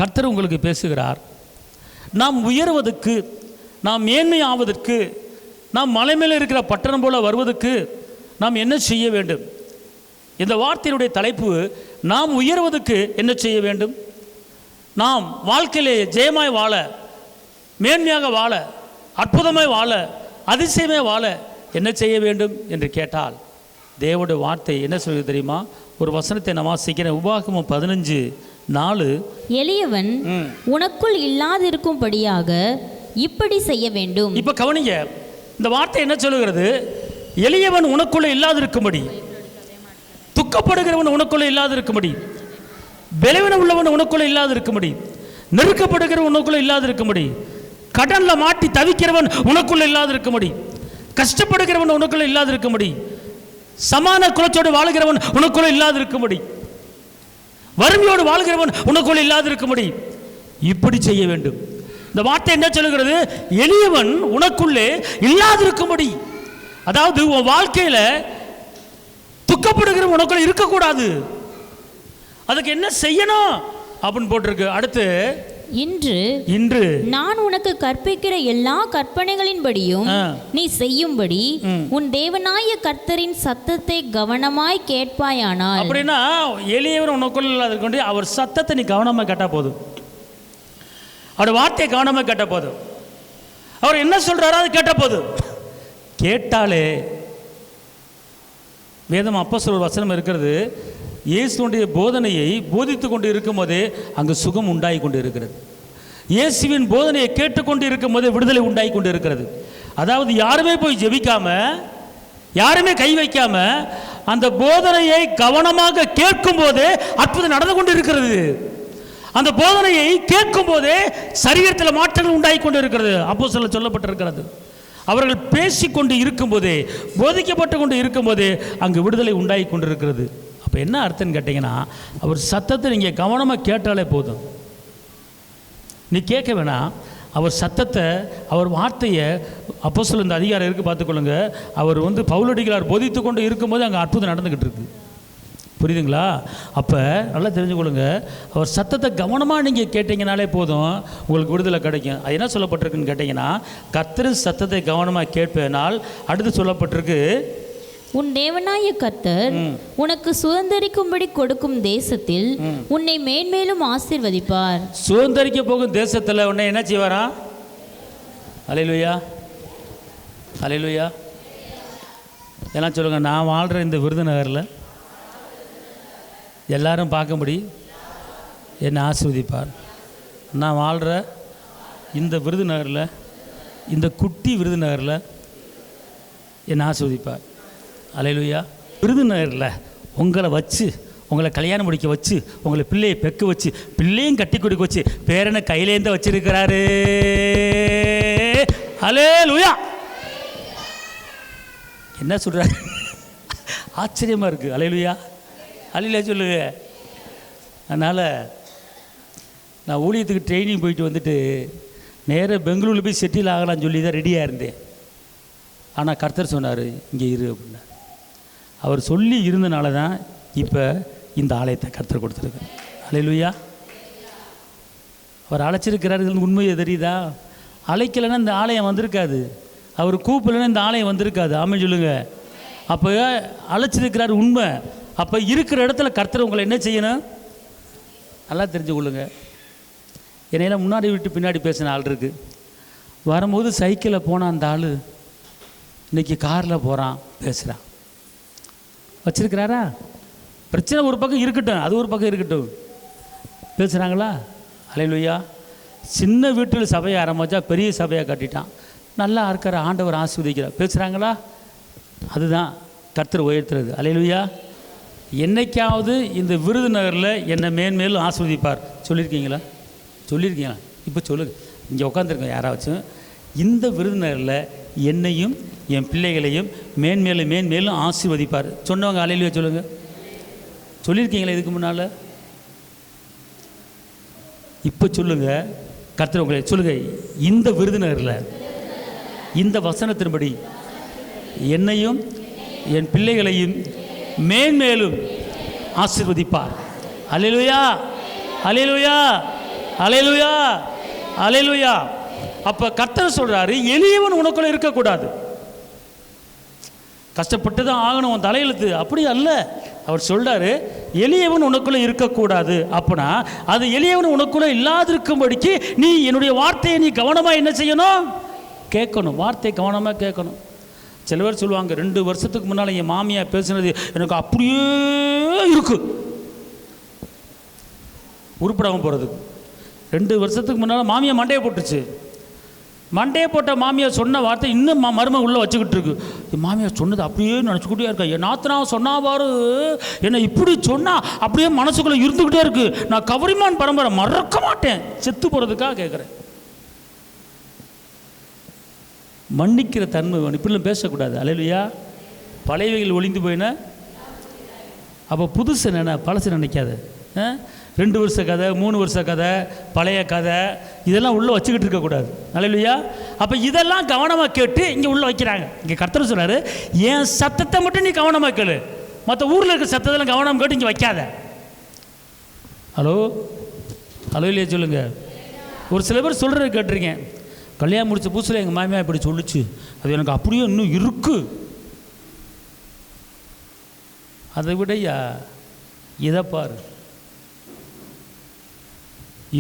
கர்த்தர் உங்களுக்கு பேசுகிறார். நாம் உயர்வதற்கு, நாம் மேன்மை ஆவதற்கு, நாம் மலை மேலே இருக்கிற பட்டணம் போல வருவதற்கு நாம் என்ன செய்ய வேண்டும்? இந்த வார்த்தையினுடைய தலைப்பு, நாம் உயர்வதற்கு என்ன செய்ய வேண்டும்? நாம் வாழ்க்கையிலே ஜெயமாய் வாழ, மேன்மையாக வாழ, அற்புதமாய் வாழ, அதிசயமே வாழ என்ன செய்ய வேண்டும் என்று கேட்டால், தேவனுடைய வார்த்தை என்ன சொல்லுது தெரியுமா? ஒரு வசனத்தை நான் வாசிக்கிறேன். உபாகமம் 15:4. எளியவன் உனக்குள் இல்லாதிருக்கும்படியாக இப்படி செய்ய வேண்டும். இப்ப கவனிங்க, இந்த வார்த்தை என்ன சொல்லுகிறது? எளியவன் உனக்குள்ள இல்லாதிருக்கும்படி, துக்கப்படுகிறவன் உனக்குள்ள இல்லாதிருக்கும்படி, பலவீனம் உள்ளவன் உனக்குள்ள இல்லாதிருக்கும்படி, நெருக்கப்படுகிறவன் உனக்குள்ள இல்லாதிருக்கும்படி, கடன்ல மாட்டி தவிக்கிறவன் உனக்குள்ள இல்லாதிருக்கும்படி, கஷ்டப்படுகிறவன் உனக்குள்ள இல்லாதிருக்கும்படி, சமான குலச்சோடு வாழ்கிறவன் உனக்குள்ள இல்லாதிருக்கும்படி, வறுமையோடு வாழ்கிறவன் உனக்குள்ள இல்லாதிருக்கும்படி இப்படி செய்ய வேண்டும். இந்த வார்த்தை என்ன சொல்லுகிறது? எளியவன் உனக்குள்ளே இல்லாதிருக்கும்படி. அதாவது உன் வாழ்க்கையில துக்கப்படுகிறவன் உனக்குள்ள இருக்கக்கூடாது. அதுக்கு என்ன செய்யணும் அப்படின்னு போட்டிருக்கு. அடுத்து, இன்று நான் உனக்கு கற்பிக்கிற எல்லா கற்பனைகளின்படியும் நீ செய்யும்படி உன் தேவனாய கர்த்தரின் சத்தத்தை கவனமாய் கேட்பாயானால். அப்படின்னா எளியவன் உனக்குள்ள இல்லாதிருக்கும்படி அவர் சத்தத்தை நீ கவனமா கேட்டா போதும். அவர் வார்த்தையை கவனமா கேட்ட போதும். அவர் என்ன சொல்றாரோ அதை கேட்ட போதும். கேட்டாலே, வேதம் அப்போஸ்தலர் வசனம் இருக்கிறது, இயேசுடைய போதனையை போதித்து கொண்டு இருக்கும் போதே அங்கு சுகம் உண்டாகி கொண்டு இருக்கிறது. இயேசுவின் போதனையை கேட்டுக்கொண்டு இருக்கும் போதே விடுதலை உண்டாகி கொண்டு இருக்கிறது. அதாவது யாருமே போய் ஜெபிக்காம, யாருமே கை வைக்காம, அந்த போதனையை கவனமாக கேட்கும் போதே அற்புதம் நடந்து கொண்டு இருக்கிறது. அந்த போதனையை கேட்கும் போதே சரீரத்தில் மாற்றங்கள் உண்டாகி கொண்டு இருக்கிறது. அப்போஸ்தலர் சொல்லப்பட்டிருக்கிறது. அவர்கள் பேசிக்கொண்டு இருக்கும் போதே, போதிக்கப்பட்டு கொண்டு இருக்கும் போதே அங்கு விடுதலை உண்டாகி கொண்டு இருக்கிறது. அப்போ என்ன அர்த்தம்னு கேட்டிங்கன்னா, அவர் சத்தத்தை நீங்கள் கவனமாக கேட்டாலே போதும். நீ கேட்க வேணாம், அவர் சத்தத்தை, அவர் வார்த்தையை. அப்போஸ்தலர் இந்த அதிகாரம் இருக்குது பார்த்துக்கொள்ளுங்க. அவர் பவுலடிகளார் போதித்து கொண்டு இருக்கும்போது அங்கே அற்புதம் நடந்துக்கிட்டு இருக்கு. புரியுதுங்களா? அப்போ நல்லா தெரிஞ்சுக்கொள்ளுங்க, அவர் சத்தத்தை கவனமாக நீங்கள் கேட்டிங்கனாலே போதும், உங்களுக்கு விடுதலை கிடைக்கும். அது என்ன சொல்லப்பட்டிருக்குன்னு கேட்டிங்கன்னா, கர்த்தரின் சத்தத்தை கவனமாக கேட்பேனால், அடுத்து சொல்லப்பட்டிருக்கு, உன் தேவனாய கர்த்தர் உனக்கு சுதந்தரிக்கும்படி கொடுக்கும் தேசத்தில் உன்னை மேன்மேலும் ஆசீர்வதிப்பார். சுதந்தரிக்க போகும் தேசத்தில் உன்னை என்ன செய்வாரா? அல்லேலூயா, அல்லேலூயா. எல்லாம் சொல்லுங்க, நான் வாழ்கிற இந்த விருதுநகரில் எல்லாரும் பார்க்கும்படி என்னை ஆசீர்வதிப்பார். நான் வாழ்கிற இந்த விருதுநகரில், இந்த குட்டி விருதுநகரில் என்னை ஆசீர்வதிப்பார். அல்லேலூயா. விருதுநகரில் உங்களை வச்சு, உங்களை கல்யாணம் முடிக்க வச்சு, உங்களை பிள்ளையை பெக்க வச்சு, பிள்ளையும் கட்டி கொடுக்க வச்சு, பேரனை கையிலேருந்து வச்சிருக்கிறாரு. அல்லேலூயா. என்ன சொல்கிறாரு? ஆச்சரியமாக இருக்குது. அல்லேலூயா, அல்லேலூயா சொல்லுங்க. அதனால் நான் ஊழியத்துக்கு ட்ரைனிங் போயிட்டு வந்துட்டு நேராக பெங்களூரில் போய் செட்டில் ஆகலான்னு சொல்லி தான் ரெடியாக இருந்தேன். ஆனால் கர்த்தர் சொன்னார், இங்கே இரு அப்படின்னா. அவர் சொல்லி இருந்தனால தான் இப்போ இந்த ஆலயத்தை கர்த்தர் கொடுத்துருக்கு. அல்லேலூயா. அவர் அழைச்சிருக்கிறாரு, உண்மையை தெரியுதா? அழைக்கலைன்னா இந்த ஆலயம் வந்திருக்காது. அவர் கூப்பிடலைன்னா இந்த ஆலயம் வந்திருக்காது. ஆமென் சொல்லுங்க. அப்போ அழைச்சிருக்கிறாரு, உண்மை. அப்போ இருக்கிற இடத்துல கர்த்தர் உங்களை என்ன செய்யணும்? நல்லா தெரிஞ்சு கொள்ளுங்க. என்னையெல்லாம் முன்னாடி விட்டு பின்னாடி பேசின ஆள் இருக்குது. வரும்போது சைக்கிளில் போனான் அந்த ஆள், இன்றைக்கி காரில் போகிறான், பேசுகிறான். வச்சிருக்கிறாரா? பிரச்சனை ஒரு பக்கம் இருக்கட்டும், அது ஒரு பக்கம் இருக்கட்டும். பேசுகிறாங்களா? அல்லேலூயா. சின்ன வீட்டில் சபையை ஆரம்பித்தா பெரிய சபையை கட்டிட்டான். நல்லா இருக்கிற ஆண்டவர் ஆசீர்வதிக்கிறார். பேசுகிறாங்களா? அதுதான் கர்த்தர் உயர்த்துறது. அல்லேலூயா. என்னைக்காவது இந்த விருதுநகரில் என்னை மேன்மேலும் ஆசீர்வதிப்பார் சொல்லியிருக்கீங்களா? சொல்லியிருக்கீங்களா? இப்போ சொல்லுங்க. இங்கே உட்காந்துருக்கோம் யாராச்சும், இந்த விருதுநகரில் என்னையும் என் பிள்ளைகளையும் மேன்மேலும் மேன்மேலும் ஆசீர்வதிப்பார் சொன்னவங்க அல்லேலூயா சொல்லுங்கள். சொல்லியிருக்கீங்களா இதுக்கு முன்னால்? இப்போ சொல்லுங்கள். கர்த்தர் உங்களை சொல்லுங்கள், இந்த விருதுநகரில் இந்த வசனத்தின்படி என்னையும் என் பிள்ளைகளையும் மேன்மேலும் ஆசீர்வதிப்பார். அல்லேலூயா, அல்லேலூயா. அல்லேலூயா, அல்லேலூயா. அப்ப கர்த்தர் சொல்றாரு, எளியவன் உனக்குள்ள இருக்கக்கூடாது. கஷ்டப்பட்டு தான் ஆகணும் உன் தலையெழுத்து, அப்படி அல்ல. அவர் சொல்றாரு, எளியவன் உனக்குள்ள இருக்கக்கூடாது. அப்படின்னா அது எளியவன் உனக்குள்ள இல்லாதிருக்கும்படிக்கு நீ என்னுடைய வார்த்தையை நீ கவனமா என்ன செய்யணும்? கேட்கணும். வார்த்தையை கவனமா கேட்கணும். சில பேர் சொல்லுவாங்க, 2 வருஷத்துக்கு முன்னால் என் மாமியா பேசுனது எனக்கு அப்படியே இருக்கு, உருப்படாமல் போகிறதுக்கு. 2 வருஷத்துக்கு முன்னால் மாமியா மண்டையை போட்டுச்சு. மண்டையை போட்ட மாமியார் சொன்ன வார்த்தை இன்னும் மருமக உள்ளே வச்சுக்கிட்டு இருக்கு. மாமியார் சொன்னது அப்படியே நினச்சிக்கிட்டே இருக்கா. என் நாத்தனா சொன்னாவாரு, என்னை இப்படி சொன்னால் அப்படியே மனசுக்குள்ளே இருந்துக்கிட்டே இருக்கு. நான் கவரிமான் பரம்பரை மறக்க மாட்டேன். செத்து போகிறதுக்காக கேட்குறேன். மன்னிக்கிற தன்மை வேணும். இப்படிலாம் பேசக்கூடாது. அல்லேலூயா. பழையவைகள் ஒளிந்து போயின, அப்போ புதுசு என்ன பழசு நினைக்காது. 2 வருஷ கதை, 3 வருஷ கதை, பழைய கதை, இதெல்லாம் உள்ளே வச்சுக்கிட்டு இருக்கக்கூடாது. அல்லேலூயா. அப்போ இதெல்லாம் கவனமாக கேட்டு இங்கே உள்ளே வைக்கிறாங்க. இங்கே கர்த்தர் சொல்கிறாரு, என் சத்தத்தை மட்டும் நீ கவனமாக கேளு, மற்ற ஊரில் இருக்க சத்தத்தெல்லாம் கவனம் கேட்டு இங்கே வைக்காத. ஹலோ, ஹலோ இல்லையா சொல்லுங்கள். ஒரு சில பேர் சொல்கிறது கேட்டிருக்கேன், கல்யாணம் முடிச்ச புதுசில் எங்கள் மாமியா இப்படி சொல்லிச்சு, அது எனக்கு அப்படியே இன்னும் இருக்கு. அதை விடையா இதை பாரு,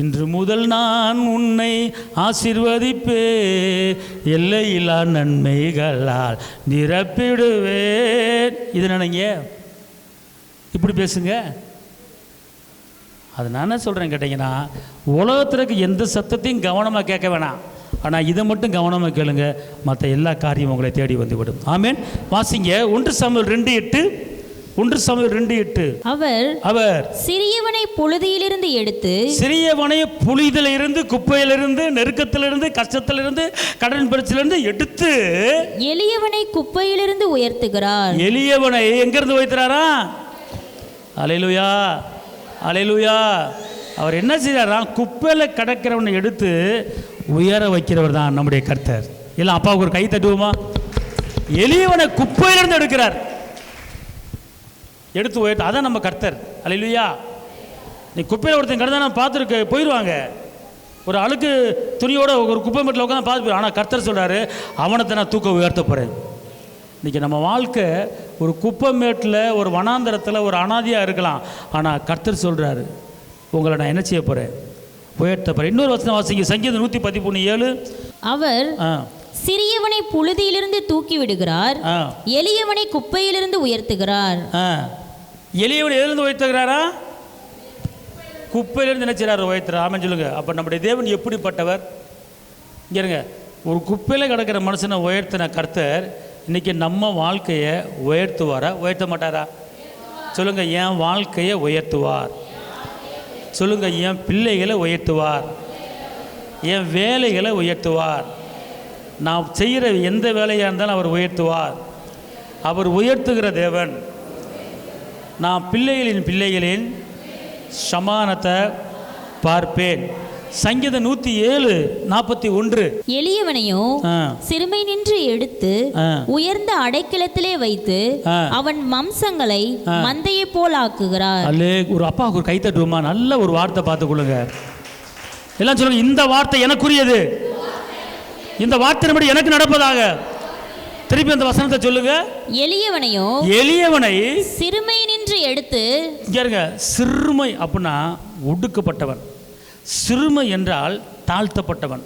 இன்று முதல் நான் உன்னை ஆசீர்வதிப்பே, எல்லையில்லா நன்மைகளால் நிரப்பிடுவேன். இது நினைங்க, இப்படி பேசுங்க. அது நான் என்ன சொல்கிறேன் கேட்டிங்கன்னா, உலகத்திற்கு எந்த சத்தத்தையும் கவனமாக கேட்க வேணாம், ஆனால் இதை மட்டும் கவனமாக கேளுங்க, மற்ற எல்லா காரியமும் உங்களை தேடி வந்துவிடும். ஆமேன். வாசிங்க 1 சாமுவேல் 2:8. 1 சாமுவேல் 2:8. அவர் சிறியவனை புழுதியிலிருந்து எடுத்து, சிறியவனை புழுதியிலிருந்து, குப்பையிலிருந்து, நெருக்கத்திலிருந்து, கஷ்டத்திலிருந்து, கடன் பிரச்சனையிலிருந்து எடுத்து எளியவனை குப்பையிலிருந்து உயர்த்துகிறார். எளியவனை எங்கிருந்து உயர்த்துறாரா? அல்லேலூயா, அல்லேலூயா. அவர் என்ன செய்யறாரா? குப்பையில் கிடக்கிறவனை எடுத்து உயர வைக்கிறவர் தான் நம்முடைய கர்த்தர். இல்லை அப்பாவுக்கு ஒரு கை தட்டுவோமா? எளியவனை குப்பையிலிருந்து எடுக்கிறார், எடுத்து உயர்த்து. அதான் நம்ம கர்த்தர். அல்லேலூயா. நீ குப்பையில் ஒருத்தன் கிடந்தா நான் பார்த்துருக்க போயிடுவாங்க, ஒரு அழுக்கு துணியோட ஒரு குப்பை மேட்டில் உட்காந்து பார்த்து போயிடும். ஆனால் கர்த்தர் சொல்கிறாரு, அவனத்தை நான் தூக்க உயர்த்த போகிறேன். இன்றைக்கி நம்ம வாழ்க்கை ஒரு குப்பை மேட்டில், ஒரு வனாந்தரத்தில், ஒரு அனாதியாக இருக்கலாம். ஆனால் கர்த்தர் சொல்கிறாரு, உங்களை நான் என்ன செய்ய போகிறேன்? உயர்த்த போகிறேன். இன்னொரு வசனம் வாசிங்க, சங்கீதம் 113:7. அவர் சிறியவனை புழுதியிலிருந்து தூக்கி விடுகிறார், எளியவனை குப்பையிலிருந்து உயர்த்துகிறார். எளியவனை எதிலிருந்து உயர்த்துகிறாரா? குப்பையிலிருந்து நினைச்சார் உயர்த்துறார். ஆமென் சொல்லுங்க. அப்போ நம்முடைய தேவன் எப்படிப்பட்டவர்? இங்க ஒரு குப்பையில் கிடக்கிற மனுஷனை உயர்த்தின கர்த்தர் இன்னைக்கு நம்ம வாழ்க்கையை உயர்த்துவாரா, உயர்த்த மாட்டாரா? சொல்லுங்க. என் வாழ்க்கையை உயர்த்துவார். சொல்லுங்க. என் பிள்ளைகளை உயர்த்துவார், என் வேலைகளை உயர்த்துவார். நான் செய்கிற எந்த வேலையாக இருந்தாலும் அவர் உயர்த்துவார். அவர் உயர்த்துகிற தேவன். நான் பிள்ளைகளின் சமானத்தை பார்ப்பேன். சங்கீதம் 107:41. எளியவனையோ சிறுமை நின்று எடுத்து உயர்ந்த அடைக்கலத்திலே வைத்து அவன் வம்சங்களை மந்தையை போல் ஆக்குகிறார். அல்லே, ஒரு அப்பாவுக்கு ஒரு கை தட்டுவோமா? நல்ல ஒரு வார்த்தை பார்த்துக்கொள்ளுங்க. எல்லாம் சொல்லுங்க, இந்த வார்த்தை எனக்குரியது, இந்த வார்த்தையின்படி எனக்கு நடப்பதாக. திருப்பி அந்த வசனத்தை சொல்லுங்க. எளியவனை சிறுமை நின்று எடுத்து. இங்க சிறுமை அப்படின்னா ஒடுக்கப்பட்டவன். சிறுமை என்றால் தாழ்த்தப்பட்டவன்.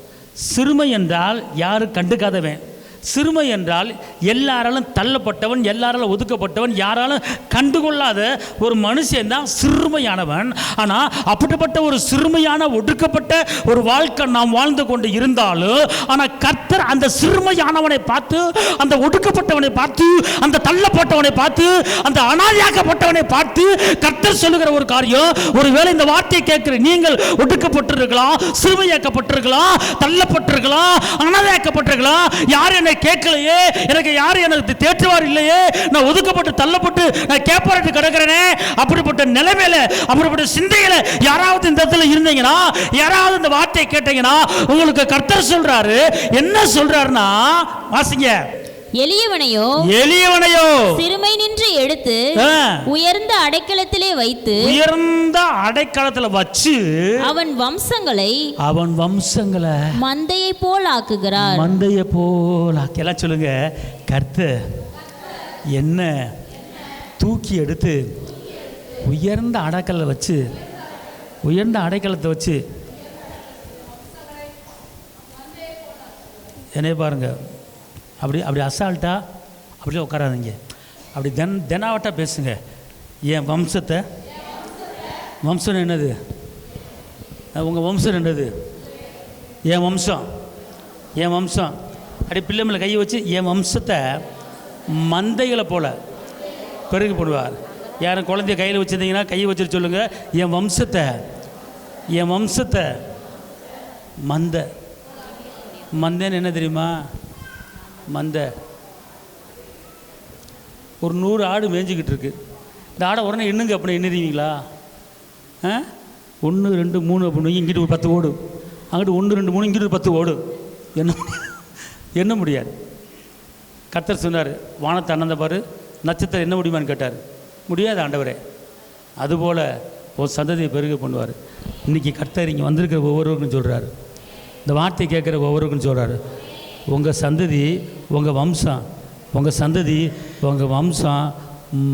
சிறுமை என்றால் யாரும் கண்டுக்காதவன். சிறுமை என்றால் எல்லாராலும் தள்ளப்பட்டவன், எல்லாராலும் ஒதுக்கப்பட்டவன், யாராலும் கண்டுகொள்ளாத ஒரு மனுஷன் தான் சிறுமையானவன். ஆனால் அப்படிப்பட்ட ஒரு சிறுமையான ஒடுக்கப்பட்ட ஒரு வாழ்க்கை நாம் வாழ்ந்து கொண்டு இருந்தாலும், ஆனால் கர்த்தர் அந்த சிறுமையானவனை பார்த்து, அந்த ஒடுக்கப்பட்டவனை பார்த்து, அந்த தள்ளப்பட்டவனை பார்த்து, அந்த அனாதையாக்கப்பட்டவனை பார்த்து கர்த்தர் சொல்லுகிற ஒரு காரியம், ஒருவேளை இந்த வார்த்தையை கேட்கிற நீங்கள் ஒடுக்கப்பட்டிருக்கலாம், சிறுமையாக்கப்பட்டிருக்கலாம், தள்ளப்பட்டிருக்கலாம், அனாதையாக்கப்பட்டிருக்கலாம். யார் என்னை கேட்கலையே, எனக்கு யாரும் எனக்கு தேற்றுவார் இல்லையே, நான் ஒதுக்கப்பட்டு தள்ளப்பட்டு நான் கேட்பாட்டு கிடக்கிறேனே, அப்படிப்பட்ட நிலைமையில, அப்படிப்பட்ட சிந்தையில யாராவது இந்த இடத்துல இருந்தீங்கன்னா, யாராவது இந்த வார்த்தையை கேட்டீங்கன்னா, உங்களுக்கு கர்த்தர் சொல்றாரு. என்ன சொல்றாருன்னா, வாசிங்க. எளியவனையோ சிறுமை நின்று எடுத்து எடுத்து உயர்ந்த அடைக்கலத்திலே வைத்து உயர்ந்த அடைக்கலத்தில் வச்சு அவன் வம்சங்களை மந்தையை போல் ஆக்குகிறார். மந்தையை போல் ஆக்கலாம் சொல்லுங்க. கர்த்தர் என்ன தூக்கி எடுத்து உயர்ந்த அடைக்கலத்தை வச்சு என்னைய பாருங்க. அப்படி அசால்ட்டா அப்படியே உட்காராதீங்க. அப்படி தெனாவட்டா பேசுங்க. என் வம்சம் என்னது? உங்கள் வம்சம் என்னது? என் வம்சம் அப்படி பிள்ளை மேலே கையை வச்சு என் வம்சத்தை மந்தைகளை போல பெருகி போடுவார். யாரும் குழந்தைய கையில் வச்சுருந்தீங்கன்னா கையை வச்சுட்டு சொல்லுங்கள், என் வம்சத்தை மந்தைன்னு என்ன தெரியுமா? மந்தை ஒரு 100 ஆடு மேய்ஞ்சிக்கிட்டு இருக்கு. இந்த ஆடை உடனே எண்ணுங்க அப்படி எண்ணுறீங்களா? 1 2 3 அப்படின்னு இங்கிட்டு ஒரு 10 ஓடும், அங்கிட்டு 1 2 3 இங்கிட்டு ஒரு 10 ஓடும். எண்ண முடியாது. கர்த்தர் சொன்னார், வானத்தை அண்ணந்த பாரு, நட்சத்திரம் என்ன முடியுமான்னு கேட்டார். முடியாது ஆண்டவரே. அதுபோல் ஒரு சந்ததியை பெருக பண்ணுவார். இன்றைக்கி கர்த்தர் இங்கே வந்திருக்கிற ஒவ்வொருவருக்கும் சொல்கிறார், இந்த வார்த்தையை கேட்குற ஒவ்வொருவருக்கும் சொல்கிறார், உங்கள் சந்ததி உங்கள் வம்சம்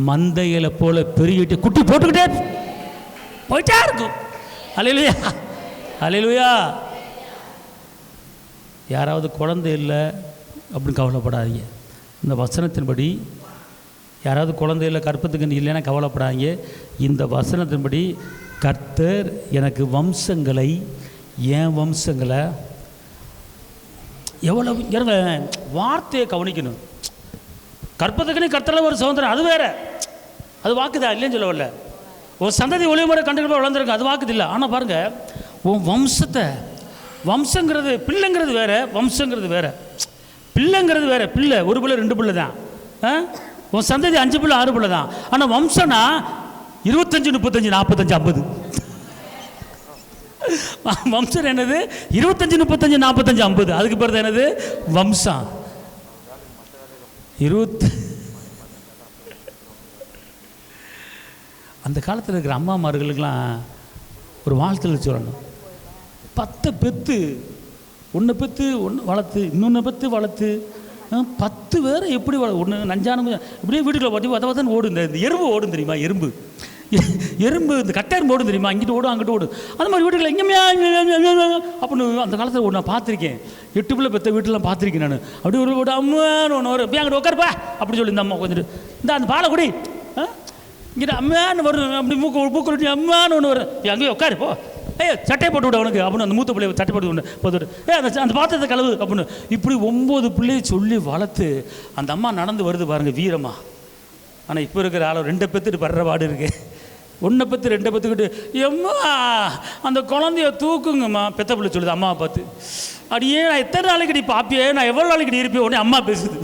மந்தைகளை போல பெருகிட்டு குட்டி போட்டுக்கிட்டே போயிட்டே இருக்கும். அல்லேலூயா. யாராவது குழந்தை இல்லை அப்படின்னு கவலைப்படாதீங்க. இந்த வசனத்தின்படி யாராவது குழந்தை இல்லை கற்பத்துக்கு இல்லைன்னா கவலைப்படாதீங்க. இந்த வசனத்தின்படி கர்த்தர் எனக்கு என் வம்சங்களை எவ்வளோ வார்த்தையை கவனிக்கணும். கற்பத்துக்குன்னு கர்த்தரில் ஒரு சுதந்திரம், அது வேற, அது வாக்குதா இல்லைன்னு சொல்ல வரல. ஒரு சந்ததி ஒளிமுறை கண்டுக்கிட்டு வளர்ந்துருக்கு, அது வாக்குது இல்லை. ஆனால் பாருங்கள், உன் வம்சங்கிறது பிள்ளைங்கிறது வேற, வம்சங்கிறது வேற. பிள்ளைங்கிறது வேற. பிள்ளை 1 பிள்ளை 2 பிள்ளை தான். உன் சந்ததி 5 பிள்ளை 6 பிள்ளை தான். ஆனால் வம்சம்னா 25 35 45 50. வம்சம் என்னது? 25 35 45 50. அதுக்கு பிறகு என்னது? வம்சம். அந்த காலத்தில் இருக்கிற அம்மாமார்களுக்கெல்லாம் ஒரு வாழ்த்துல சொல்லணும், 10 பெத்து, 1 பெத்து 1 வளர்த்து, இன்னொன்று பெத்து வளர்த்து 10 பேரை எப்படி ஒன்று நஞ்சானு இப்படியே வீட்டுக்குள்ள பார்த்து ஓடும். இந்த எறும்பு ஓடும் தெரியுமா? எறும்பு இந்த கட்டெரும்பு ஓடும் தெரியுமா? இங்கிட்டு ஓடும் அங்கிட்டு ஓடும். அந்த மாதிரி வீட்டுக்குள்ள எங்கேயுமே அப்படின்னு அந்த காலத்தில் ஒன்று நான் பார்த்துருக்கேன். 8 பிள்ளை பெற்ற வீட்டிலாம் பார்த்துருக்கேன் நான். அப்படியே ஒரு அம்மான்னு ஒன்று வரும், போய் அங்கிட்டு உட்காருப்பா அப்படி சொல்லி இந்த அம்மா கொஞ்சம் இந்த அந்த பாலை குடி இங்கிட்ட அம்மான்னு வரும். அப்படி மூக்கு அம்மான்னு ஒன்று வரும், அங்கேயே உட்காரு போ, சட்டை போட்டு விட அவனுக்கு அப்படின்னு அந்த மூத்த பிள்ளைய சட்டை போட்டு போட்டு அந்த பாத்திரத்தை கழுவு அப்படின்னு இப்படி 9 பிள்ளையை சொல்லி வளர்த்து அந்த அம்மா நடந்து வருது பாருங்க, வீரமா. ஆனால் இப்போ இருக்கிற ஆளை 2 பெத்துட்டு படுற பாடு இருக்கு. 1 பெத்து 2 பெத்துக்கிட்டு எம்மா அந்த குழந்தைய தூக்குங்கம்மா. பெத்த பிள்ளை சொல்லுது அம்மாவை பார்த்து, அடியே நான் எத்தனை நாளைக்கு நீ பாப்பியே, நான் எவ்வளோ நாளைக்கு இருப்பேன். உடனே அம்மா பேசுது,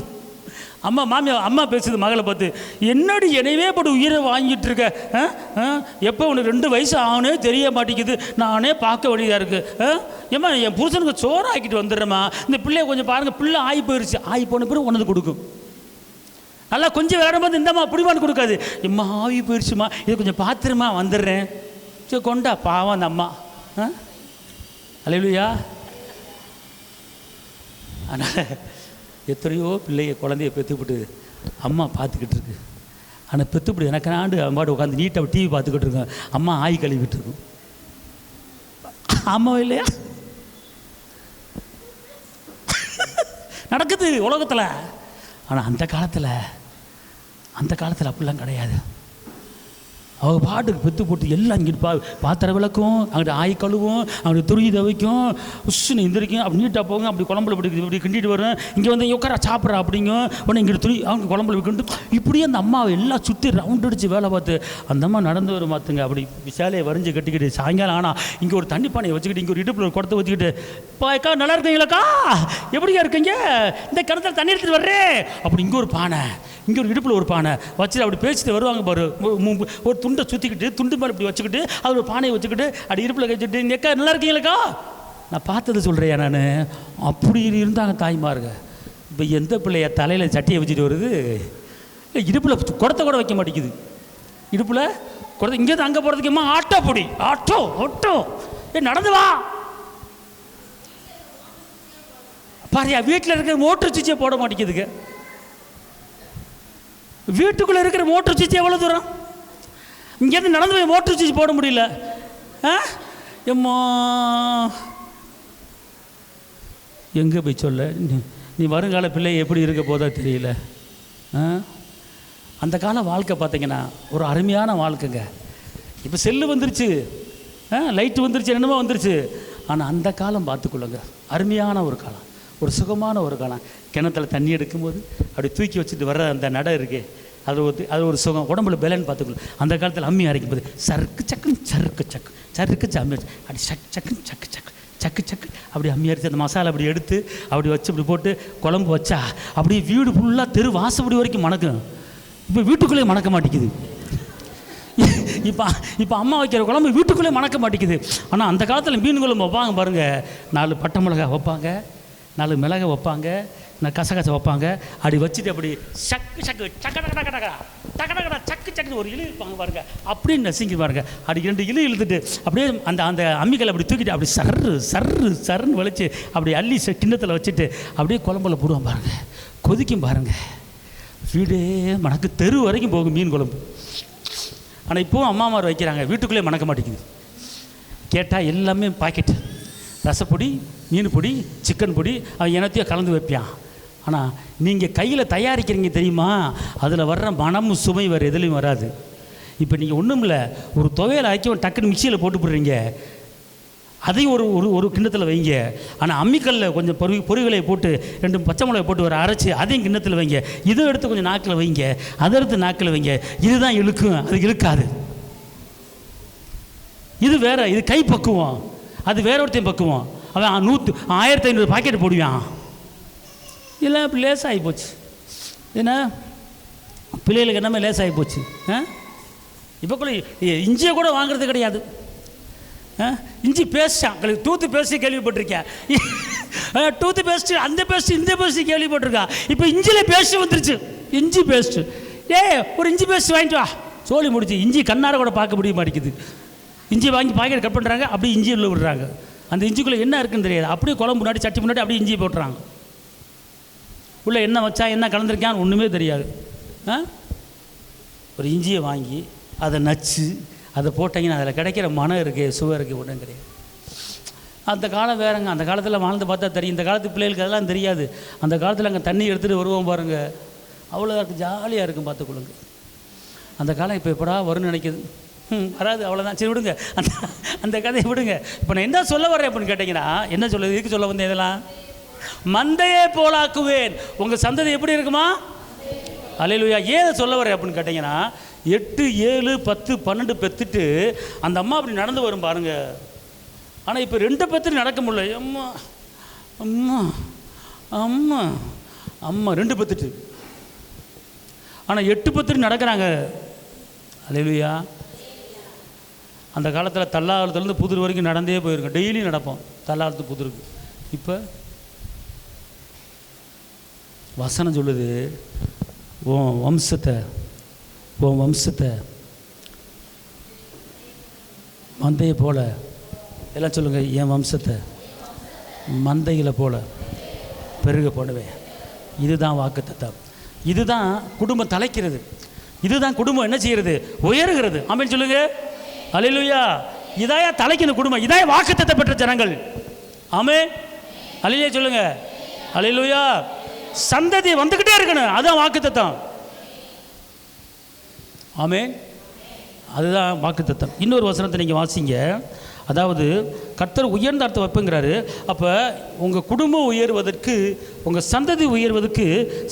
அம்மா பேசுது மகளை பார்த்து, என்னடி என்னையே போட்டு உயிரை வாங்கிட்டு இருக்க, எப்போ உனக்கு 2 வயசு ஆகனே தெரிய மாட்டேங்குது, நானே பார்க்க வேண்டியதாக இருக்குது. ஏம்மா என் புருஷனுக்கு சோறு ஆக்கிட்டு வந்துடுறேம்மா, இந்த பிள்ளைய கொஞ்சம் பாருங்கள், பிள்ளை ஆகி போயிடுச்சு, ஆகி போன பிறகு உனது கொடுக்கும். நல்லா கொஞ்சம் விளையாடும்போது இந்தம்மா பிடிவான்னு கொடுக்காது, எம்மா ஆகி போயிடுச்சுமா, இதை கொஞ்சம் பார்த்துருமா வந்துடுறேன், சரி கொண்டா பாவம் அந்த அம்மா. அல்லேலூயா. ஆனால் எத்தனையோ குழந்தைய பெற்றுப்பிட்டு அம்மா பார்த்துக்கிட்டு இருக்கு. ஆனால் பெற்றுப்பிட்டு எனக்கு ஆண்டு அம்மாட்டு உட்காந்து நீட்டாக டிவி பார்த்துக்கிட்டு இருக்கேன், அம்மா ஆய் கழுவிட்டு இருக்கும். அம்மா இல்லையா நடக்குது உலகத்தில். ஆனால் அந்த காலத்தில் அப்படிலாம் கிடையாது. அவங்க பாட்டுக்கு பெற்று போட்டு எல்லாம் இங்கிட்டு பாத்திரம் விளக்கும், அங்கிட்டு ஆய் கழுவும், அங்கிட்டு துருகி துவைக்கும், உஷ்னு எந்திரிக்கும், அப்படி நீட்டாக போகும், அப்படி குழம்புல இப்படி கிண்டிட்டு வரும், இங்கே வந்து உட்கார சாப்பிட்றா அப்படிங்கும், உடனே இங்கிட்டு துணி அவங்க குழம்புல விட்டு இப்படியே அந்த அம்மாவை எல்லாம் சுற்றி ரவுண்ட் அடித்து வேலை பார்த்து அந்த அம்மா நடந்து வரும் பார்த்துங்க. அப்படி விசாலையை வரைஞ்சி கட்டிக்கிட்டு சாயங்காலம் ஆனால் இங்கே ஒரு தண்ணி பானையை வச்சுக்கிட்டு, இங்கே ஒரு இடுப்பில் ஒரு குடத்தை வச்சுக்கிட்டு, அக்கா நல்லா இருக்கீங்களாக்கா, எப்படியா இருக்கீங்க, இந்த கிணத்துல தண்ணி எடுத்துகிட்டு வர்றேன் அப்படி, இங்கே ஒரு பானை, இங்கே ஒரு இடுப்பில் ஒரு பானை வச்சுட்டு அப்படி பேசிட்டு வருவாங்க பாரு. ஒரு துண்டை சுற்றிக்கிட்டு, துண்டு மேலே இப்படி வச்சுக்கிட்டு, அது ஒரு பானையை வச்சுக்கிட்டு, அப்படி இடுப்பில் கழிச்சுட்டு, எக்கா நல்லா இருக்கீங்களாக்கா, நான் பார்த்தது சொல்கிறேன் நான். அப்படி இருந்தாங்க தாய்மாருங்க. இப்போ எந்த பிள்ளைய தலையில் சட்டியை வச்சுட்டு வருது? இடுப்பில் குடத்தை கூட வைக்க மாட்டேங்குது. இடுப்பில் குடத்தை இங்கேருந்து அங்கே போகிறதுக்குமா ஆட்டோ பொடி, ஆட்டோ ஆட்டோ நடந்து வா பாரியா. வீட்டில் இருக்கிற மோட்டர் சுவிட்சை போட மாட்டேங்குதுங்க. வீட்டுக்குள்ளே இருக்கிற மோட்டர் சுவிட்ச் எவ்வளோ தூரம்? இங்கேருந்து நடந்து போய் மோட்டர் சுவிட்ச் போட முடியல. எம்மா எங்கே போய் சொல்ல? நீ வருங்கால பிள்ளை எப்படி இருக்க போதா தெரியல. அந்த கால வாழ்க்கை பார்த்தீங்கன்னா ஒரு அருமையான வாழ்க்கைங்க. இப்போ செல்லு வந்துருச்சு, லைட்டு வந்துருச்சு, என்னமோ வந்துருச்சு. ஆனால் அந்த காலம் பார்த்துக்கொள்ளுங்க, அருமையான ஒரு காலம், ஒரு சுகமான ஒரு காலம். கிணத்துல தண்ணி எடுக்கும்போது அப்படி தூக்கி வச்சுட்டு வர்ற அந்த நடை இருக்கே, அது ஒரு சுகம், உடம்புல பலன்னு பார்த்துக்கணும். அந்த காலத்தில் அம்மி அரைக்கும் போது சருக்கு சக்குன்னு சருக்கு சக்கு சருக்கு அம்மி வச்சு அப்படி சக் சக்குன்னு சக்கு சக்கு சக்கு சக்கு அப்படி அம்மி அரைச்சி அந்த மசாலா அப்படி எடுத்து அப்படி வச்சு அப்படி போட்டு குழம்பு வச்சா அப்படியே வீடு ஃபுல்லாக தெரு வாசப்படி வரைக்கும் மணக்கும். இப்போ வீட்டுக்குள்ளேயே மணக்க மாட்டேங்குது. இப்போ அம்மா வைக்கிற குழம்பு வீட்டுக்குள்ளே மணக்க மாட்டேங்குது. ஆனால் அந்த காலத்தில் மீன் குழம்பு வைப்பாங்க பாருங்கள், 4 பட்டை மிளகாய் வைப்பாங்க, 4 மிளகாய் வைப்பாங்க, கசகசை வைப்பாங்க. அப்படி வச்சுட்டு அப்படி சக்கு சக்கு சக்க டக்க டக்க டக்கா டக்க டக்கடா சக்கு சக்கு ஒரு இழு இருப்பாங்க பாருங்க, அப்படின்னு நசுங்கி பாருங்க. அப்படி 2 இழு இழுத்துட்டு அப்படியே அந்த அம்மிக்கலை அப்படி தூக்கிட்டு அப்படி சர்ன்னு வலிச்சு அப்படி அள்ளி கிண்ணத்தில் வச்சுட்டு அப்படியே குழம்புல போடுவோம் பாருங்க. கொதிக்கும் பாருங்க, வீடே மணக்கு, தெரு வரைக்கும் போகும் மீன் குழம்பு. ஆனால் இப்போவும் அம்மாமார் வைக்கிறாங்க, வீட்டுக்குள்ளே மணக்க மாட்டேங்குது. கேட்டால் எல்லாமே பாக்கெட்டு, ரசப்பொடி, மீன் பொடி, சிக்கன் பொடி, அவன் என்னத்தையும் கலந்து வைப்பான். ஆனால் நீங்கள் கையில் தயாரிக்கிறீங்க தெரியுமா, அதில் வர்ற மனமும் சுமை வேறு எதுலேயும் வராது. இப்போ நீங்கள் ஒன்றும் இல்லை, ஒரு துவையல் ஆக்கி டக்குன்னு மிக்சியில் போட்டு போடுறீங்க, அதையும் ஒரு கிண்ணத்தில் வைங்க. ஆனால் அம்மிக்கல்ல கொஞ்சம் பொறிகளை போட்டு 2 பச்சை மிளகாய் போட்டு ஒரு அரைச்சி அதையும் கிண்ணத்தில் வைங்க. இதை எடுத்து கொஞ்சம் நாக்கில் வைங்க, அதை எடுத்து நாக்கில் வைங்க. இதுதான் இழுக்கும், அது இழுக்காது. இது வேற, இது கை பக்குவம், அது வேற ஒருத்தையும் பக்குவம். அவன் 1500 பாக்கெட் போடுவான். இல்லை அப்படி லேசாகி போச்சு. ஏன்னா பிள்ளைகளுக்கு என்னமே லேசாகி போச்சு. இப்போ கூட இஞ்சியை கூட வாங்குறது கிடையாது. இஞ்சி பேஸ்ட்டான், டூத்து பேஸ்ட்டு கேள்விப்பட்டிருக்கேன். டூத்து பேஸ்ட்டு, அந்த பேஸ்ட்டு, இந்த பேஸ்ட்டு கேள்விப்பட்டிருக்கா. இப்போ இஞ்சியில் பேஸ்ட்டு வந்துருச்சு, இஞ்சி பேஸ்ட்டு. ஒரு இஞ்சி பேஸ்ட் வாங்கிட்டு வா, சோழி முடிச்சு. இஞ்சி கண்ணார கூட பார்க்க முடிய மாட்டேங்குது. இஞ்சி வாங்கி பாக்கெட் கட் பண்ணுறாங்க, அப்படியே இஞ்சி உள்ள விடுறாங்க. அந்த இஞ்சிக்குள்ளே என்ன இருக்குன்னு தெரியாது. அப்படியே குழம்பு முன்னாடி சட்டி முன்னாடி அப்படியே இஞ்சி போட்டுறாங்க. உள்ளே என்ன வச்சா என்ன கலந்துருக்கான்னு ஒன்றுமே தெரியாது. ஒரு இஞ்சியை வாங்கி அதை நச்சு அதை போட்டிங்கன்னா அதில் கிடைக்கிற மனம் இருக்குது, சுவை இருக்குது, ஒன்றும் கிடையாது. அந்த காலம் வேறுங்க. அந்த காலத்தில் வாழ்ந்து பார்த்தா தெரியும். இந்த காலத்து பிள்ளைகளுக்கு அதெல்லாம் தெரியாது. அந்த காலத்தில் அங்கே தண்ணி எடுத்துகிட்டு வருவோம் பாருங்கள், அவ்வளோ இருக்குது, ஜாலியாக இருக்கும், பார்த்துக்கொள்ளுங்க. அந்த காலம் இப்போ எப்படா வரும்னு நினைக்கிது. வராது, அவ்வளோதான். சரி விடுங்க, அந்த கதையை விடுங்க. இப்போ நான் என்ன சொல்ல வரேன் அப்படின்னு கேட்டிங்கன்னா, என்ன சொல்லுது, இதுக்கு சொல்ல வந்தேன், இதெல்லாம் மந்தையே போலாக்குவேன். உங்கள் சந்ததி எப்படி இருக்குமா? அல்லேலூயா. ஏன் சொல்ல வரேன் அப்படின்னு கேட்டிங்கன்னா, 8, 7, 10, 12 பெற்றுட்டு அந்த அம்மா அப்படி நடந்து வரும் பாருங்க. ஆனால் இப்போ 2 பெற்றுட்டு நடக்க முடியல. அம்மா அம்மா அம்மா அம்மா 2 பெற்றுட்டு, ஆனால் 8 பெற்றுட்டு நடக்கிறாங்க. அல்லேலூயா. அந்த காலத்தில் தல்லாவளத்துலேருந்து புதூர் வரைக்கும் நடந்தே போயிருக்கோம். டெய்லி நடப்போம் தல்லாவளத்து புதூருக்கு. இப்போ வசனம் சொல்லுது, உன் வம்சத்தை மந்தையை போல, எல்லாம் சொல்லுங்கள், என் வம்சத்தை மந்தைகளை போல பெருக போடுவேன். இதுதான் வாக்குத்தத்தம். இதுதான் குடும்பம் தலைக்கிறது. இதுதான் குடும்பம் என்ன செய்கிறது, உயர்கிறது. ஆமென் சொல்லுங்க. அல்லேலூயா. இதாயா தலைக்கணும் குடும்பம், இதாய வாக்குத்தத்தம் பெற்ற ஜனங்கள். ஆமென். அல்லேலூயா சொல்லுங்க. அல்லேலூயா. சந்ததி வந்துக்கிட்டே இருக்கணும், அதுதான் வாக்குத்தத்தம். ஆமென். அதுதான் வாக்குத்தத்தம். இன்னொரு வசனத்தை நீங்கள் வாசிங்க. அதாவது கர்த்தர் உயர்ந்த அர்த்தம் வைப்புங்கிறாரு. அப்போ உங்கள் குடும்பம் உயர்வதற்கு, உங்கள் சந்ததி உயர்வதற்கு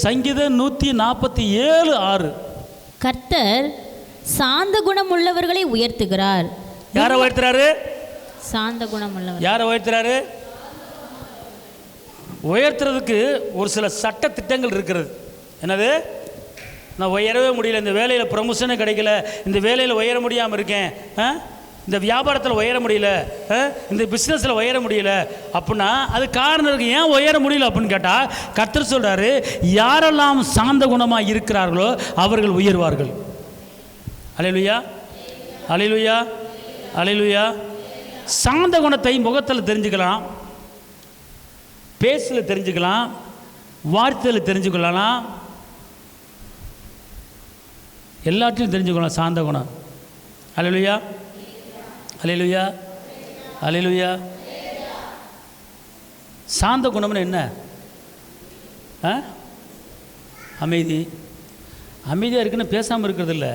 சங்கீதம் 147:6, கர்த்தர் சாந்த குணம் உள்ளவர்களை உயர்த்துகிறார். யாரை உயர்த்துறாரு? சாந்த குணம் உள்ளவர். யாரை உயர்த்துறாரு? உயர்த்துறதுக்கு ஒரு சில சட்ட திட்டங்கள் இருக்கிறது. என்னது? நான் உயரவே முடியல, இந்த வேலையில் ப்ரமோஷனே கிடைக்கல, இந்த வேலையில் உயர முடியாமல் இருக்கேன், இந்த வியாபாரத்தில் உயர முடியல, இந்த பிஸ்னஸில் உயர முடியல அப்படின்னா அது காரணம் இருக்குது. ஏன் உயர முடியல அப்படின்னு கேட்டால் கர்த்தர் சொல்கிறாரு, யாரெல்லாம் சாந்த குணமாக இருக்கிறார்களோ அவர்கள் உயர்வார்கள். அல்லேலூயா, அல்லேலூயா, அல்லேலூயா. சாந்த குணத்தை முகத்தில் தெரிஞ்சுக்கலாம், பேச்சில் தெரிஞ்சுக்கலாம், வார்த்தையில் தெரிஞ்சுக்கலாம், எல்லாத்தையும் தெரிஞ்சுக்கலாம் சாந்த குணம். அல்லேலூயா, அல்லேலூயா, அல்லேலூயா. சாந்த குணம்னு என்ன? அமைதி. அமைதியாக இருக்குன்னு பேசாமல் இருக்கிறது இல்லை.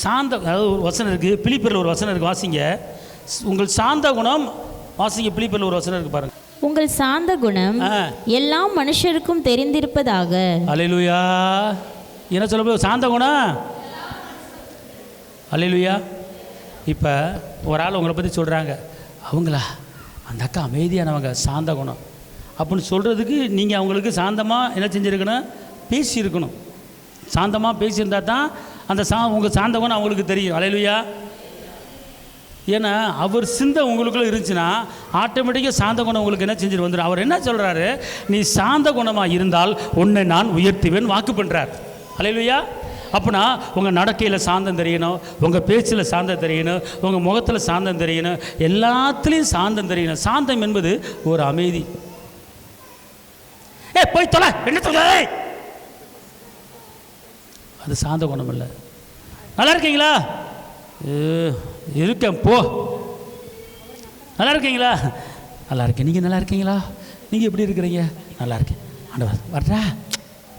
சாந்த, அதாவது ஒரு வசனம் இருக்குது, பிலிப்பியரில் ஒரு வசனம் இருக்குது, வாசிங்க. உங்கள் சாந்த குணம், வாசிங்க, பிலிப்பியரில் ஒரு வசனம் இருக்குது பாருங்கள். உங்கள் சாந்த குணம் எல்லா மனுஷருக்கும் தெரிந்திருப்பதாக. அல்லேலூயா. என்ன சொல்ல போய் சாந்த குணம்? அல்லேலூயா. இப்போ ஒரு ஆள் உங்களை பற்றி சொல்கிறாங்க, அவங்களா அந்த அக்கா அமைதியானவங்க, சாந்த குணம் அப்படின்னு சொல்கிறதுக்கு நீங்கள் அவங்களுக்கு சாந்தமாக என்ன செஞ்சுருக்கணும்? பேசியிருக்கணும். சாந்தமாக பேசியிருந்தா தான் அந்த உங்கள் சாந்த குணம் அவங்களுக்கு தெரியும். அல்லேலூயா. ஏன்னா அவர் சிந்தை உங்களுக்குள்ளே இருந்துச்சுன்னா ஆட்டோமேட்டிக்காக சாந்த குணம் உங்களுக்கு என்ன செஞ்சுட்டு வந்துடும். அவர் என்ன சொல்கிறாரு? நீ சாந்த குணமாக இருந்தால் உன்னை நான் உயர்த்துவேன் வாக்கு பண்ணுறார். அல்லேலூயா. அப்படின்னா உங்கள் நடக்கையில் சாந்தம் தெரியணும், உங்கள் பேச்சில் சாந்தம் தெரியணும், உங்கள் முகத்தில் சாந்தம் தெரியணும், எல்லாத்துலேயும் சாந்தம் தெரியணும். சாந்தம் என்பது ஒரு அமைதி. போய் தொலை, என்ன தொலை, அது சாந்த குணம் இல்லை. நல்லா இருக்கீங்களா? இருக்கேன், போ. நல்லா இருக்கீங்களா? நல்லா இருக்கேன். நீங்கள் நல்லா இருக்கீங்களா? நீங்கள் எப்படி இருக்கிறீங்க? நல்லா இருக்கேன். ஆண்டவர் வர்றா.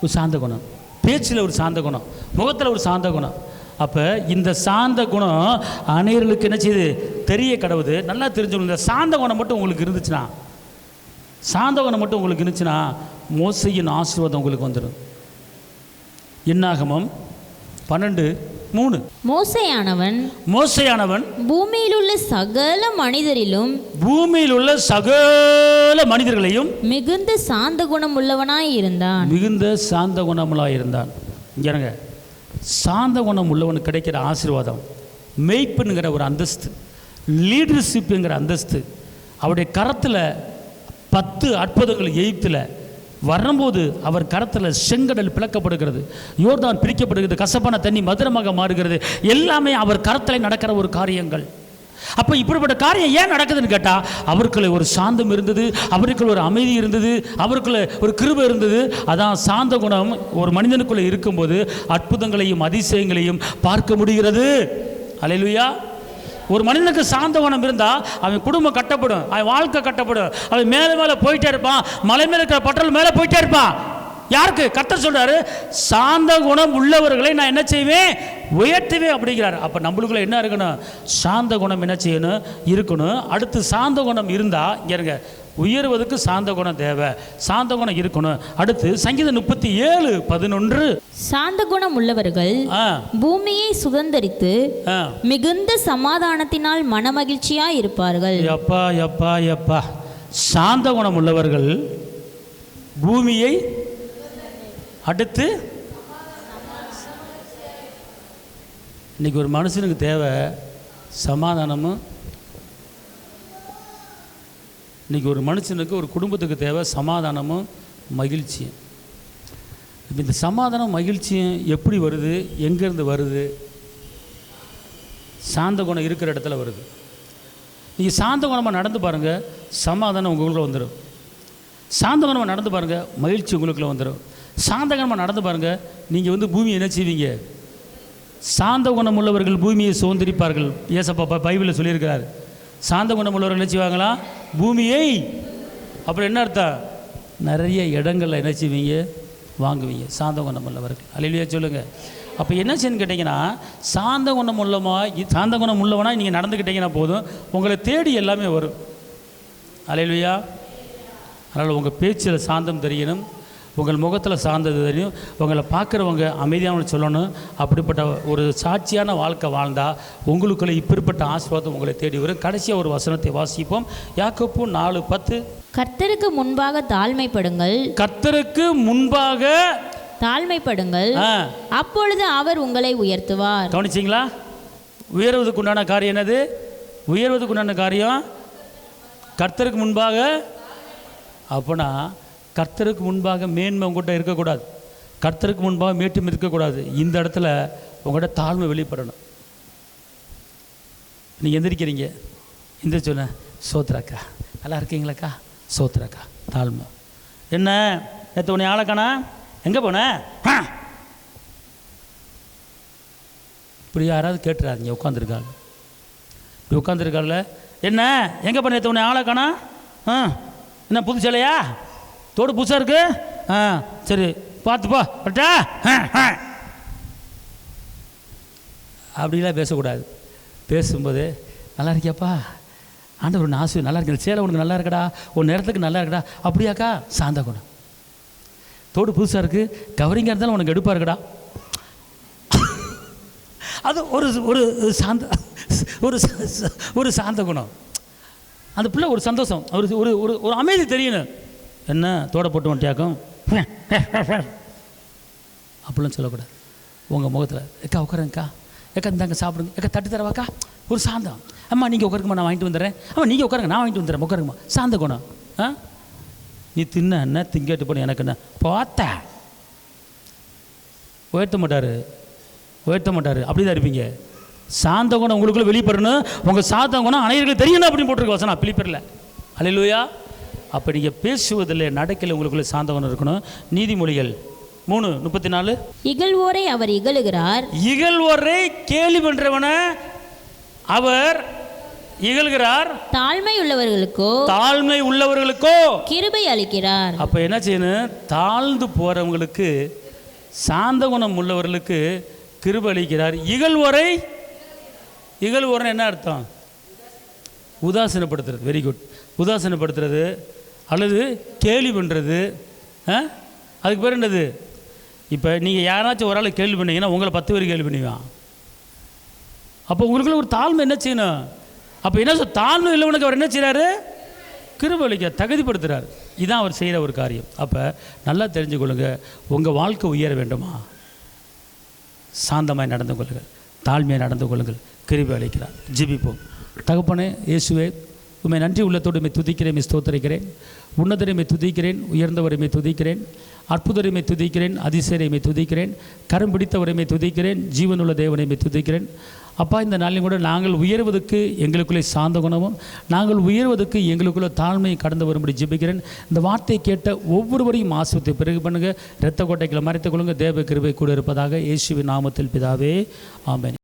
ஒரு சாந்த குணம், பேச்சில் ஒரு சாந்த குணம், முகத்தில் ஒரு சாந்த குணம். அப்போ இந்த சாந்த குணம் அனைவர்களுக்கு என்ன செய்யுது? தெரிய கடவுது. நல்லா தெரிஞ்சுக்கணும். இந்த சாந்த குணம் மட்டும் உங்களுக்கு இருந்துச்சுன்னா, சாந்த குணம் மட்டும் உங்களுக்கு இருந்துச்சுன்னா மோசையின் ஆசீர்வாதம் உங்களுக்கு வந்துடும். என்னாகமம் 12:3. மோசையானவன் பூமியில் உள்ள சகல மனிதர்களையும் மிகுந்த சாந்த குணம் உள்ளவனாய் இருந்தான். இங்க சாந்த குணம் உள்ளவனுக்கு கிடைக்கிற ஆசீர்வாதம், மெய்ப்பெண்கிற ஒரு அந்தஸ்து, லீடர்ஷிப்புங்கிற அந்தஸ்து. அவருடைய கரத்தில் 10 அற்புதங்கள் எகிப்தில் வரும்போது அவர் கரத்தில் செங்கடல் பிளக்கப்படுகிறது, யோர்தான் பிரிக்கப்படுகிறது, கசப்பான தண்ணி மதுரமாக மாறுகிறது. எல்லாமே அவர் கரத்தில் நடக்கிற ஒரு காரியங்கள். அப்போ இப்படிப்பட்ட காரியம் ஏன் நடக்குதுன்னு கேட்டால் அவருக்குள்ள ஒரு சாந்தம் இருந்தது, அவருக்குள்ள ஒரு அமைதி இருந்தது, அவருக்குள்ள ஒரு கிருபை இருந்தது. அதான் சாந்த குணம் ஒரு மனிதனுக்குள்ளே இருக்கும்போது அற்புதங்களையும் அதிசயங்களையும் பார்க்க முடிகிறது. அல்லேலூயா. ஒரு மனிதனுக்கு சாந்த குணம் இருந்தால் அவன் குடும்பம் கட்டப்படும், அவன் வாழ்க்கை கட்டப்படும், அவன் மேலே மேலே போயிட்டே இருப்பான், மலை மேலே இருக்கிற பட்டல் மேலே போயிட்டே இருப்பான். யாருக்கு? கர்த்தர் சொல்றாரு, சாந்த குணம் உள்ளவர்களை நான் என்ன செய்வேன்? உயர்த்துவேன் அப்படிங்கிறார். அப்போ நம்மளுக்குள்ள என்ன இருக்கணும்? சாந்த குணம் என்ன செய்யணும்? இருக்கணும். அடுத்து சாந்த குணம் இருந்தால் இங்கே இருங்க, உயர்வதற்கு சாந்த குணம் தேவை, சாந்த குணம் இருக்கணும். அடுத்து சங்கீதம் 37:11. சாந்த குணம் உள்ளவர்கள் பூமியை சுதந்தரித்து மிகுந்த சமாதானத்தினால் மனமகிழ்ச்சியாய் இருப்பார்கள். எப்பா எப்பா எப்பா, சாந்த குணம் உள்ளவர்கள் பூமியை, அடுத்து இன்னைக்கு ஒரு மனுஷனுக்கு தேவை சமாதானமும். இன்றைக்கி ஒரு மனுஷனுக்கு, ஒரு குடும்பத்துக்கு தேவை சமாதானமும் மகிழ்ச்சியும். இப்போ இந்த சமாதானம் மகிழ்ச்சியும் எப்படி வருது? எங்கேருந்து வருது? சாந்த குணம் இருக்கிற இடத்துல வருது. நீங்கள் சாந்த குணமாக நடந்து பாருங்கள், சமாதானம் உங்களுக்குள்ள வந்துடும். சாந்த குணமாக நடந்து பாருங்கள், மகிழ்ச்சி உங்களுக்குள்ள வந்துடும். சாந்த குணமாக நடந்து பாருங்கள், நீங்கள் பூமியை என்ன செய்வீங்க? சாந்த குணம் உள்ளவர்கள் பூமியை சுதந்திரிப்பார்கள். ஏசப்பா பைபிளில் சொல்லியிருக்கிறார். சாந்த குணம் உள்ளவர்கள் என்ன செய்வாங்களா? பூமியை. அப்புறம் என்ன அர்த்தம்? நிறைய இடங்களில் என்ன செய்வீங்க? வாங்குவீங்க. சாந்த குணம் உள்ளவர்கள். அல்லேலூயா சொல்லுங்கள். அப்போ என்ன செய்யணும்னு கேட்டிங்கன்னா, சாந்த குணம் உள்ளவனா நீங்கள் நடந்துக்கிட்டீங்கன்னா போதும், உங்களை தேடி எல்லாமே வரும். அல்லேலூயா. அதனால் உங்கள் பேச்சில் சாந்தம் தெரியணும், உங்கள் முகத்தில் சார்ந்தது தெரியும், உங்களை பார்க்குறவங்க அமைதியான சொல்லணும். அப்படிப்பட்ட ஒரு சாட்சியான வாழ்க்கை வாழ்ந்தால் உங்களுக்குள்ளே இப்படிப்பட்ட ஆசீர்வாதம் உங்களை தேடி வரும். கடைசியாக ஒரு வசனத்தை வாசிப்போம். யாக்கோபு 4:10. கர்த்தருக்கு முன்பாக தாழ்மைப்படுங்கள். கர்த்தருக்கு முன்பாக தாழ்மைப்படுங்கள், அப்பொழுது அவர் உங்களை உயர்த்துவார். கவனிச்சிங்களா? உயர்வதுக்கு உண்டான காரியம் என்னது? உயர்வதுக்கு உண்டான காரியம் கர்த்தருக்கு முன்பாக. அப்போனா கர்த்தருக்கு முன்பாக மேன்மை உங்கள்கிட்ட இருக்கக்கூடாது, கர்த்தருக்கு முன்பாக மேட்டும் இருக்கக்கூடாது. இந்த இடத்துல உங்கள்கிட்ட தாழ்மை வெளிப்படணும். நீங்கள் எந்திரிக்கிறீங்க, இந்த சொன்ன சோத்ராக்கா, நல்லா இருக்கீங்களாக்கா, சோத்ராக்கா, தாழ்மை. என்ன நேற்று உன்னை ஆளக்கானா, எங்கே போன? இப்படி யாராவது கேட்டுறாதீங்க. உட்காந்துருக்காங்க, இப்படி உட்காந்துருக்கால, என்ன எங்கே போன நேற்று உன்னை ஆளக்கானா? என்ன புது சிலையா, தோடு புதுசாக இருக்கு? சரி பார்த்துப்பா பட்டா. அப்படிலாம் பேசக்கூடாது. பேசும்போது நல்லா இருக்கியாப்பா, ஆண்டவர் நாசு நல்லா இருக்கு, சேலை உனக்கு நல்லா இருக்கடா, உன் நேரத்துக்கு நல்லா இருக்கடா, அப்படியாக்கா? சாந்த குணம். தோடு புதுசாக இருக்குது, கவரிங்காக இருந்தாலும் உனக்கு எடுப்பாக இருக்கடா. அது ஒரு ஒரு சாந்த ஒரு சாந்த குணம். அந்த பிள்ளை ஒரு சந்தோஷம், ஒரு ஒரு ஒரு அமைதி தெரியணும். என்ன தோட போட்டு வந்துட்டியாக்கும் அப்படிலாம் சொல்லக்கூடாது. உங்கள் முகத்தில் எக்கா உட்காருங்கக்கா, எக்கா இந்தாங்க சாப்பிடுங்க, எக்கா தட்டு தரவாக்கா, ஒரு சாந்தம். அம்மா நீங்கள் உட்காருங்கம்மா, நான் வாங்கிட்டு வந்துடுறேன். அம்மா நீங்கள் உட்காருங்க, நான் வாங்கிட்டு வந்துடுறேன், உட்காருங்கம்மா. சாந்த குணம். நீ தின்ன என்ன திங்கேட்டு போன எனக்கு என்ன பார்த்த உயர்த்த மாட்டார், உயர்த்த மாட்டார். அப்படி தான் இருப்பீங்க. சாந்த குணம் உங்களுக்குள்ளே வெளிப்படணும். உங்கள் சாந்த குணம் அனைவர்களுக்கு தெரியணும் அப்படின்னு போட்டிருக்க வசனம் பிலிப்பியரில். அல்லேலூயா. அப்போ நீங்கள் பேசுவதில் நடக்கல உங்களுக்குள்ளே சாந்த குணம் இருக்கணும். நீதிமொழிகள் 3:34. இகழ்வோரை அவர் இகழுகிறார், இகழ்வோரை கேலி பண்ணுறவனை அவர் இகழ்கிறார், தாழ்மை உள்ளவர்களுக்கோ கிருபை அளிக்கிறார். அப்போ என்ன செய்யணும்? தாழ்ந்து போகிறவங்களுக்கு, சாந்த குணம் உள்ளவர்களுக்கு கிருபை அளிக்கிறார். இகழ்வோரை என்ன அர்த்தம்? உதாசீனப்படுத்துறது. Very good. உதாசீனப்படுத்துறது அல்லது கேலி பண்ணுறது. அதுக்கு பேர் என்னது? இப்போ நீங்கள் யாராச்சும் ஒரு ஆள் கேள்வி பண்ணீங்கன்னா உங்களை 10 பேர் கேள்வி பண்ணுவான். அப்போ உங்களுக்குள்ள ஒரு தாழ்மை என்ன செய்யணும்? அப்போ என்ன தாழ்மை இல்லைவனுக்கு அவர் என்ன செய்கிறாரு? கிருபை அளிக்க தகுதிப்படுத்துகிறார். இதுதான் அவர் செய்கிற ஒரு காரியம். அப்போ நல்லா தெரிஞ்சுக்கொள்ளுங்க, உங்கள் வாழ்க்கை உயர வேண்டுமா? சாந்தமாய் நடந்து கொள்ளுங்கள், தாழ்மையாக நடந்து கொள்ளுங்கள், கிருபை அளிக்கிறார். ஜெபிப்போம். தகப்பனே இயேசுவே, உம்மை நன்றி உள்ளத்தோடு துதிக்கிறேன், ஸ்தோத்திரிக்கிறேன். உன்னதரைமை துதிக்கிறேன், உயர்ந்தவரைமை துதிக்கிறேன், அற்புதரைமை துதிக்கிறேன், அதிசயரைமை துதிக்கிறேன், கரம் பிடித்தவரைமை துதிக்கிறேன், ஜீவனுள்ள தேவனைமை துதிக்கிறேன். அப்பா, இந்த நாளிலும் கூட நாங்கள் உயர்வதற்கு எங்களுக்குள்ளே சாந்த குணமும், நாங்கள் உயர்வதற்கு எங்களுக்குள்ள தாழ்மையை கடந்து வரும்படி ஜெபிக்கிறேன். இந்த வார்த்தையை கேட்ட ஒவ்வொருவரையும் ஆசீர்வதித்து பிறகு பண்ணுங்க. இரத்த கோட்டைகளை மறைத்துக் கொள்ளுங்க. தேவ கிருபை கூட இருப்பதாக இயேசுவின் நாமத்தில் பிதாவே, ஆமென்.